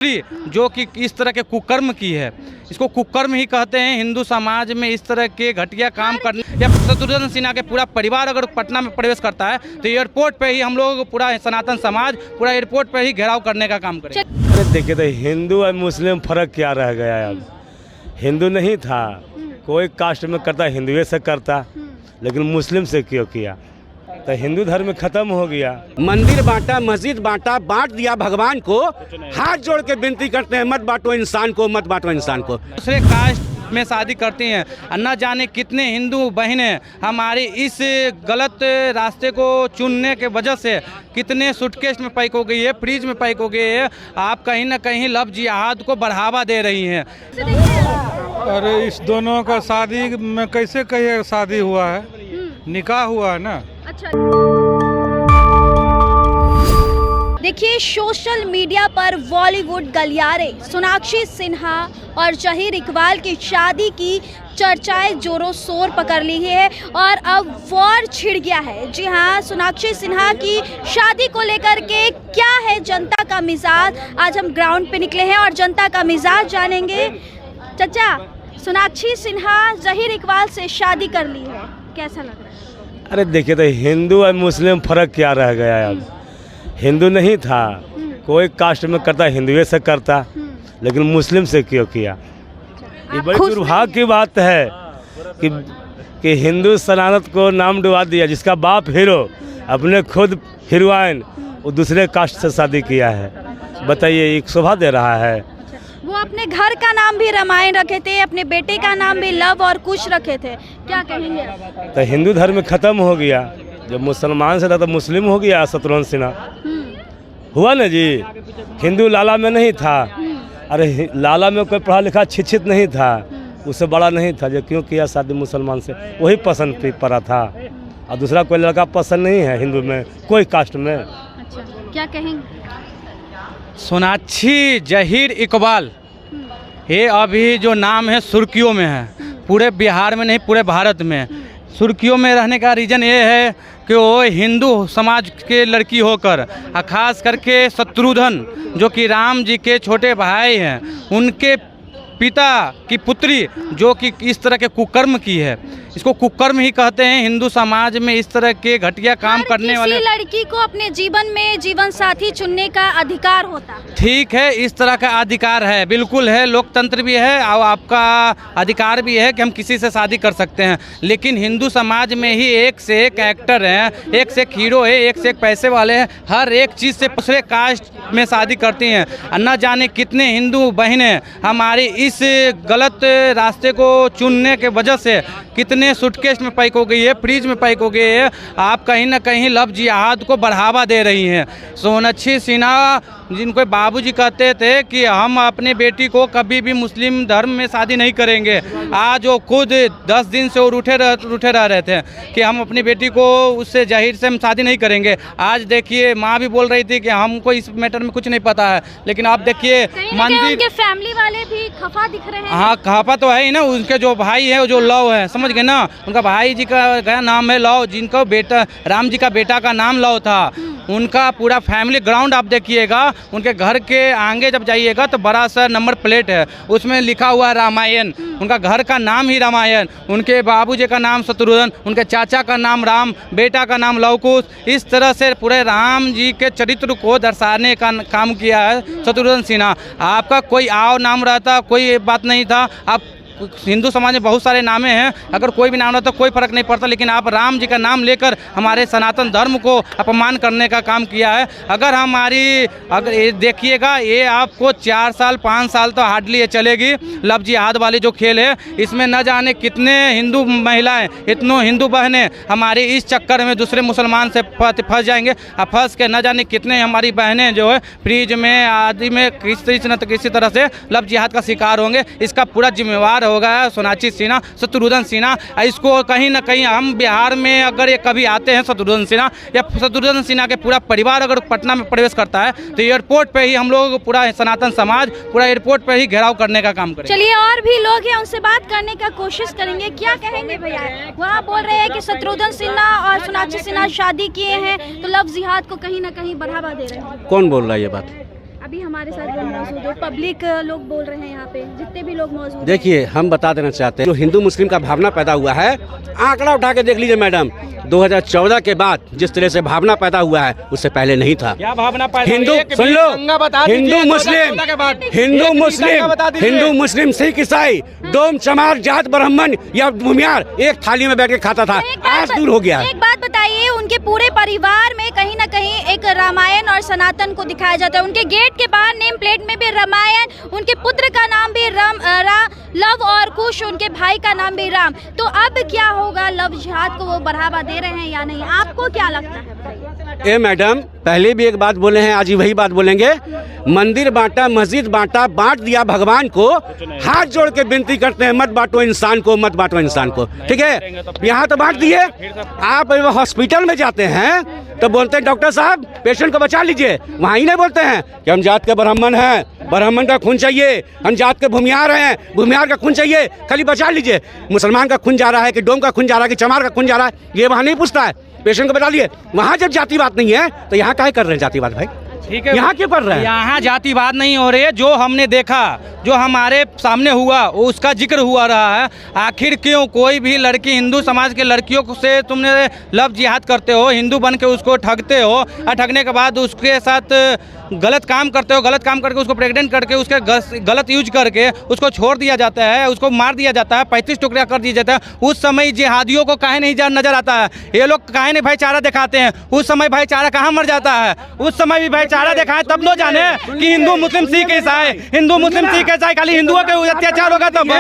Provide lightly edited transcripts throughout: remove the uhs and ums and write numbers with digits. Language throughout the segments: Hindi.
जो कि इस तरह के कुकर्म की है, इसको कुकर्म ही कहते हैं। हिंदू समाज में इस तरह के घटिया काम करने या शत्रुघ्न सिन्हा के पूरा परिवार अगर पटना में प्रवेश करता है तो एयरपोर्ट पे ही हम लोग पूरा सनातन समाज पूरा एयरपोर्ट पे ही घेराव करने का काम करें। अरे देखिए तो हिंदू और मुस्लिम फर्क क्या रह गया है। अब हिंदू नहीं था, कोई कास्ट में करता हिंदुए से करता, लेकिन मुस्लिम से क्यों किया? तो हिंदू धर्म खत्म हो गया। मंदिर बांटा, मस्जिद बांटा, बांट दिया भगवान को। हाथ जोड़ के विनती करते हैं, मत बांटो इंसान को, मत बांटो इंसान को। दूसरे कास्ट में शादी करती हैं, न जाने कितने हिंदू बहनें हमारी इस गलत रास्ते को चुनने के वजह से कितने सूटकेस में पैक हो गई है, फ्रीज में पैक हो गई है। आप कहीं ना कहीं लव जिहाद को बढ़ावा दे रही हैं। अरे इस दोनों का शादी में कैसे कहिए शादी हुआ है, निकाह हुआ है ना। अच्छा, देखिए सोशल मीडिया पर बॉलीवुड गलियारे सोनाक्षी सिन्हा और जहीर इकबाल की शादी की चर्चाएं जोरों शोर पकड़ ली है और अब वॉर छिड़ गया है। जी हाँ, सोनाक्षी सिन्हा की शादी को लेकर के क्या है जनता का मिजाज, आज हम ग्राउंड पे निकले हैं और जनता का मिजाज जानेंगे। चाचा, सोनाक्षी सिन्हा जहीर इकबाल से शादी कर ली है, कैसा लग रहा है? अरे देखिए तो हिंदू और मुस्लिम फर्क क्या रह गया है। अब हिंदू नहीं था, कोई कास्ट में करता हिंदुए से करता, लेकिन मुस्लिम से क्यों किया? ये बड़ी दुर्भाग्य की बात है कि हिंदू सनातन को नाम डुबा दिया। जिसका बाप हीरो, अपने खुद हीरोइन, वो दूसरे कास्ट से शादी किया है। बताइए, एक शोभा दे रहा है? वो अपने घर का नाम भी रामायण रखे थे, अपने बेटे का नाम भी लव और कुश रखे थे, क्या कहेंगे? तो हिंदू धर्म खत्म हो गया। जब मुसलमान से था तो मुस्लिम हो गया। शत्रुघ्न सिन्हा हुआ ना जी। हिंदू लाला में नहीं था। अरे लाला में कोई पढ़ा लिखा शिक्षित नहीं था, उससे बड़ा नहीं था। जो क्यों किया शादी मुसलमान से, वही पसंद पड़ा था। और दूसरा कोई लड़का पसंद नहीं है हिंदू में, कोई कास्ट में। अच्छा, क्या कहेंगे? सोनाक्षी जहीर इकबाल, ये अभी जो नाम है सुर्खियों में है, पूरे बिहार में नहीं पूरे भारत में। सुर्खियों में रहने का रीज़न ये है कि वो हिंदू समाज के लड़की होकर, खास करके शत्रुघ्न जो कि राम जी के छोटे भाई हैं, उनके पिता की पुत्री जो कि इस तरह के कुकर्म की है, इसको कुकर्म ही कहते हैं। हिंदू समाज में इस तरह के घटिया काम करने वाले लड़की को अपने जीवन में जीवन साथी चुनने का अधिकार होता है। ठीक है, इस तरह का अधिकार है, बिल्कुल है, लोकतंत्र भी है और आपका अधिकार भी है कि हम किसी से शादी कर सकते हैं। लेकिन हिंदू समाज में ही एक से एक एक्टर हैं, एक से एक हीरो है, एक से एक पैसे वाले हैं, हर एक चीज़ से दूसरे कास्ट में शादी करती हैं। न जाने कितने हिंदू बहनें हमारी इस गलत रास्ते को चुनने के वजह से कितने सूटकेस में पैक हो गई है, फ्रीज में पैक हो गई है। आप कहीं ना कहीं लव जिहाद को बढ़ावा दे रही हैं। सोनाक्षी सिन्हा जिनको बाबूजी कहते थे कि हम अपनी बेटी को कभी भी मुस्लिम धर्म में शादी नहीं करेंगे, आज वो खुद 10 दिन से वो रूठे रह रहे थे कि हम अपनी बेटी को उससे जहीर से हम शादी नहीं करेंगे। आज देखिए, माँ भी बोल रही थी कि हमको इस मैटर में कुछ नहीं पता है, लेकिन आप देखिए मंदिर उनके फैमिली वाले भी खफा दिख रहे हैं। हाँ, खफा तो है ही ना। उनके जो भाई है, जो लव है, समझ गए ना, उनका भाई जी का नाम है लव, जिनका बेटा राम जी का बेटा का नाम लव था। उनका पूरा फैमिली ग्राउंड आप देखिएगा, उनके घर के आगे जब जाइएगा तो बड़ा सा नंबर प्लेट है, उसमें लिखा हुआ है रामायण। उनका घर का नाम ही रामायण, उनके बाबूजी का नाम शत्रुघ्न, उनके चाचा का नाम राम, बेटा का नाम लवकुश। इस तरह से पूरे राम जी के चरित्र को दर्शाने का काम किया है शत्रुघ्न सिन्हा। आपका कोई आओ नाम रहता, कोई बात नहीं था। आप हिंदू समाज में बहुत सारे नामे हैं, अगर कोई भी नाम रहता तो कोई फर्क नहीं पड़ता, लेकिन आप राम जी का नाम लेकर हमारे सनातन धर्म को अपमान करने का काम किया है। अगर ये देखिएगा, ये आपको 4 साल 5 साल तो हार्डली ये चलेगी। लव जिहाद वाली जो खेल है, इसमें न जाने कितने हिंदू महिलाएं, इतनों हिंदू बहनें हमारी इस चक्कर में दूसरे मुसलमान से फंस जाएंगे। और फंस के न जाने कितने हमारी बहनें जो है फ्रीज में आदि में किसी तरह से लव जिहाद का शिकार होंगे। इसका पूरा जिम्मेवार होगा सोनाक्षी सिन्हा, शत्रुघ्न सिन्हा। इसको कहीं ना कहीं हम बिहार में अगर ये कभी आते हैं शत्रुघ्न सिन्हा या शत्रुघ्न सिन्हा के पूरा परिवार अगर पटना में प्रवेश करता है तो एयरपोर्ट पे ही हम लोग पूरा सनातन समाज पूरा एयरपोर्ट पे ही घेराव करने का काम करेंगे। चलिए, और भी लोग हैं, उनसे बात करने का कोशिश करेंगे। क्या कहेंगे भैया? वहाँ बोल रहे हैं कि शत्रुघ्न सिन्हा और सोनाक्षी सिन्हा शादी किए हैं तो लव जिहाद को कहीं ना कहीं बढ़ावा दे रहे हैं। कौन बोल रहा है ये बात? अभी हमारे साथ जो मौजूद है, पब्लिक लोग बोल रहे हैं यहाँ पे, जितने भी लोग मौजूद हैं। देखिए, हम बता देना चाहते हैं जो हिंदू मुस्लिम का भावना पैदा हुआ है, आंकड़ा उठा के देख लीजिए मैडम, 2014 के बाद जिस तरह से भावना पैदा हुआ है उससे पहले नहीं था। क्या भावना पैदा हिंदू, हुई? सुन लो, हिंदू मुस्लिम सिख ईसाई, डोम चमार जाट ब्राह्मण या भूमियार एक थाली में बैठ के खाता था, आज दूर हो गया। एक बात बताइए, उनके पूरे परिवार में कहीं ना कहीं एक रामायण और सनातन को दिखाया जाता है। उनके गेट के बाहर नेम प्लेट में भी रामायण, उनके पुत्र का नाम भी लव और कुश, उनके भाई का नाम भी राम। तो अब क्या होगा, लव जिहाद को वो बढ़ावा दे रहे हैं या नहीं, आपको क्या लगता है? मैडम, पहले भी एक बात बोले हैं, आज ही वही बात बोलेंगे। मंदिर बांटा, मस्जिद बांटा, बांट दिया भगवान को, हाथ जोड़ के विनती करते हैं, मत बांटो इंसान को, मत बांटो इंसान को। ठीक है, यहाँ तो बांट दिए। आप हॉस्पिटल में जाते हैं तो बोलते हैं डॉक्टर साहब पेशेंट को बचा लीजिए, वहाँ ही नहीं बोलते हैं कि हम जात के ब्राह्मण हैं, ब्राह्मण का खून चाहिए, हम जात के भूमियार हैं, भूमियार का खून चाहिए, खाली बचा लीजिए। मुसलमान का खून जा रहा है कि डोम का खून जा रहा है कि चमार का खून जा रहा है, ये वहाँ नहीं पूछता है, पेशेंट को बता लिए। वहाँ जब जाति बात नहीं है तो यहाँ काहे कर रहे हैं जाति बात भाई? ठीक है, यहाँ क्यों कर रहे हैं? यहाँ जातिवाद नहीं हो रही है, जो हमने देखा, जो हमारे सामने हुआ उसका जिक्र हुआ रहा है। आखिर क्यों कोई भी लड़की, हिंदू समाज के लड़कियों से तुमने लव जिहाद करते हो, हिंदू बन के उसको ठगते हो, और ठगने के बाद उसके साथ गलत काम करते हो, गलत काम करके उसको प्रेग्नेंट करके उसके गलत यूज करके उसको छोड़ दिया जाता है, उसको मार दिया जाता है, 35 टुकड़ा कर दिया जाता है। उस समय जिहादियों को काहे नहीं नजर आता है? ये लोग काहे नहीं भाईचारा दिखाते हैं? उस समय भाईचारा कहाँ मर जाता है? उस समय भी भाईचारा दिखाए तब लो जाने कि हिंदू मुस्लिम सिख ईसाई, हिंदू मुस्लिम सिख ईसाई, खाली हिंदुओं के अत्याचार होगा तब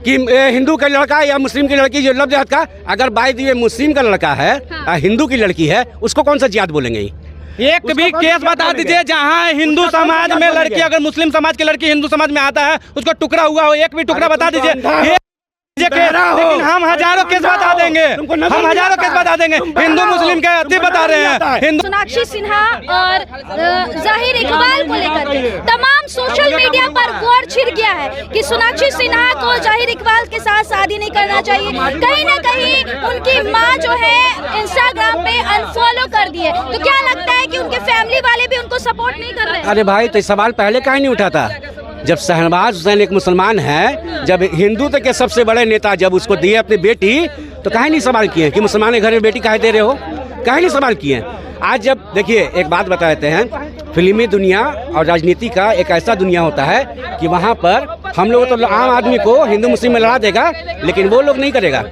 कि हिंदू का लड़का या मुस्लिम की लड़की जो लव जिहाद का, अगर बाय दी मुस्लिम का लड़का है, हिंदू की लड़की है, उसको कौन सा जिहाद बोलेंगे? एक भी केस बता दीजिए जहाँ हिंदू समाज में लड़की, अगर मुस्लिम समाज की लड़की हिंदू समाज में आता है उसको टुकड़ा हुआ हो, एक भी टुकड़ा बता दीजिए। लेकिन हम हजारों केस बता देंगे, हम हजारों केस बता देंगे। हिंदू मुस्लिम के अति बता रहे हैं। हिंदू सोनाक्षी सिन्हा और जाहिर इकबाल को लेकर के तमाम सोशल मीडिया पर वोट छिड़ गया है कि सोनाक्षी सिन्हा को जाहिर इकबाल के साथ शादी नहीं करना चाहिए। कहीं ना कहीं उनकी माँ जो है इंस्टाग्राम पे अनफॉलो कर दी है। तो क्या लगता है कि उनके फैमिली वाले भी उनको सपोर्ट नहीं कर रहे? अरे भाई, तो सवाल पहले काहे नहीं उठाता? जब शहनवाज हुसैन एक मुसलमान है, जब हिंदू के सबसे बड़े नेता जब उसको दिए अपनी बेटी, तो काहे नहीं सवाल किए कि मुसलमान के घर में बेटी काहे दे रहे हो? काहे नहीं सवाल किए? आज जब देखिए, एक बात बता देते हैं, फिल्मी दुनिया और राजनीति का एक ऐसा दुनिया होता है कि वहाँ पर हम लोग तो आम आदमी को हिंदू मुस्लिम में लड़ा देगा, लेकिन वो लोग नहीं करेगा,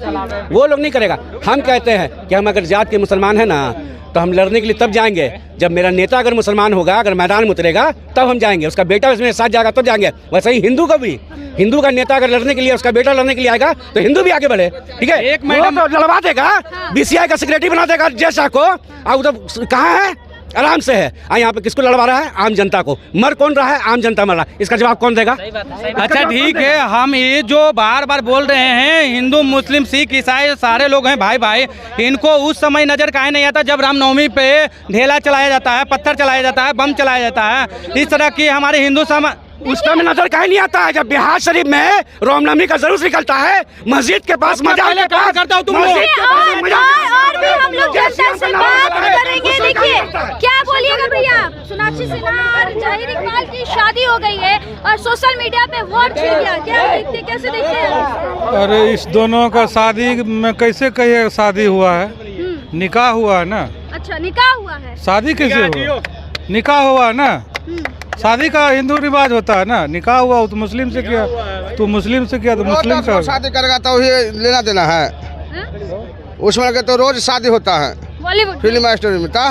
वो लोग नहीं करेगा। हम कहते हैं कि हम अगर जात के मुसलमान हैं ना, तो हम लड़ने के लिए तब जाएंगे जब मेरा नेता अगर मुसलमान होगा, अगर मैदान में उतरेगा तब हम जाएंगे, उसका बेटा उसमें साथ जाएगा तब जाएंगे। वैसे ही हिंदू का भी, हिंदू का नेता अगर लड़ने के लिए, उसका बेटा लड़ने के लिए आएगा तो हिंदू भी आगे बढ़े। ठीक है, एक मैडम तो लड़वा देगा, बीसीआई का सेक्रेटरी बना देगा जैसा को, और उधर कहाँ है? आराम से है। यहाँ पे किसको लड़वा रहा है? आम जनता को। मर कौन रहा है? आम जनता मर रहा है। इसका जवाब कौन देगा? अच्छा ठीक है, हम ये जो बार बार बोल रहे हैं हिंदू मुस्लिम सिख ईसाई सारे लोग हैं भाई भाई, इनको उस समय नजर काहे नहीं आता जब रामनवमी पे ढेला चलाया जाता है, पत्थर चलाया जाता है, बम चलाया जाता है, इस तरह की हमारे हिंदू समाज उस समय नजर काहे नहीं आता है जब बिहार शरीफ में रामनवमी का जुलूस निकलता है, मस्जिद के पास मजाक के पास करता हूँ तुम लोग। और भी हम लोग जनता से बात करेंगे। देखिए, क्या बोलिएगा भैया? सोनाक्षी सिन्हा और जाहिर इकबाल की शादी हो गई है और सोशल मीडिया पे वोट छिड़ गया, क्या देखते, कैसे देखते हैं? अरे इस दोनों का शादी में कैसे कहिए शादी हुआ है? निकाह हुआ है ना। अच्छा, निकाह हुआ है, शादी कैसे हुआ? निकाह हुआ है ना। शादी का हिंदू रिवाज होता है ना, निकाह हुआ तो मुस्लिम से किया, तो मुस्लिम से किया तो मुस्लिम का। शादी करेगा तो ये लेना देना है, उसमें के तो रोज शादी होता है बॉलीवुड फिल्म स्टोरी में, था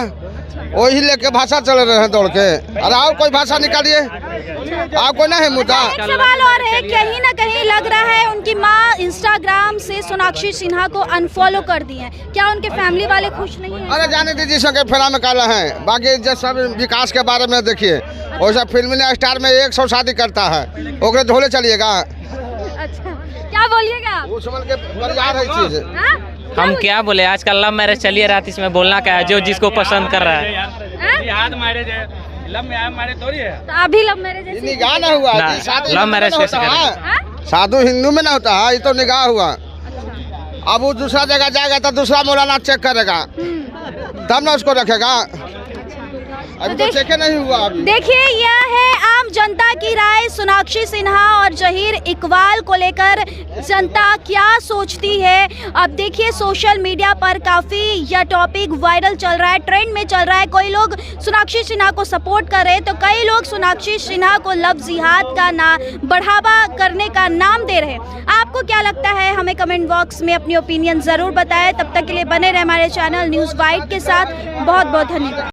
वही लेके भाषा चल रहे हैं दौड़ के। अरे और कोई भाषा निकालिए, आप कोई नहीं मुद्दा। एक सवाल और है, कहीं ना कहीं लग रहा है उनकी माँ इंस्टाग्राम से सोनाक्षी सिन्हा को अनफॉलो कर दी है, क्या उनके फैमिली वाले खुश नहीं है? अरे जाने दीजिए, सबके फेरा में काला है। बाकी जो सब विकास के बारे में देखिए, वैसा फिल्म स्टार में 100 शादी करता है, ओकरे धोले चलिएगा। अच्छा, क्या बोलिएगा? वो समझ के परिवार है चीज। हम क्या बोले, आजकल लव मैरिज चलिए रहा, इसमें बोलना क्या है? जो जिसको पसंद कर रहा है। जिहाद मैरिज है, लव मैरिज थोड़ी है। तो अभी लव मैरिज है, निकाह ना हुआ, लव मैरिज कैसे करेंगे? साधु हिंदू में ना होता है, ये तो निकाह हुआ। अब वो दूसरा जगह जाएगा तो दूसरा मौलाना चेक करेगा, तब ना उसको रखेगा। अभी तो चेक नहीं हुआ अभी। देखिए यह है आम जनता की राय। सोनाक्षी सिन्हा और जहीर इकबाल को लेकर जनता क्या सोचती है। अब देखिए सोशल मीडिया पर काफी यह टॉपिक वायरल चल रहा है, ट्रेंड में चल रहा है। कोई लोग सोनाक्षी सिन्हा को सपोर्ट कर रहे हैं तो कई लोग सोनाक्षी सिन्हा को लव जिहाद का बढ़ावा करने का नाम दे रहे हैं। आपको क्या लगता है हमें कमेंट बॉक्स में अपनी ओपिनियन जरूर बताएं। तब तक के लिए बने रहे हमारे चैनल न्यूज़ वाइड के साथ। बहुत बहुत धन्यवाद।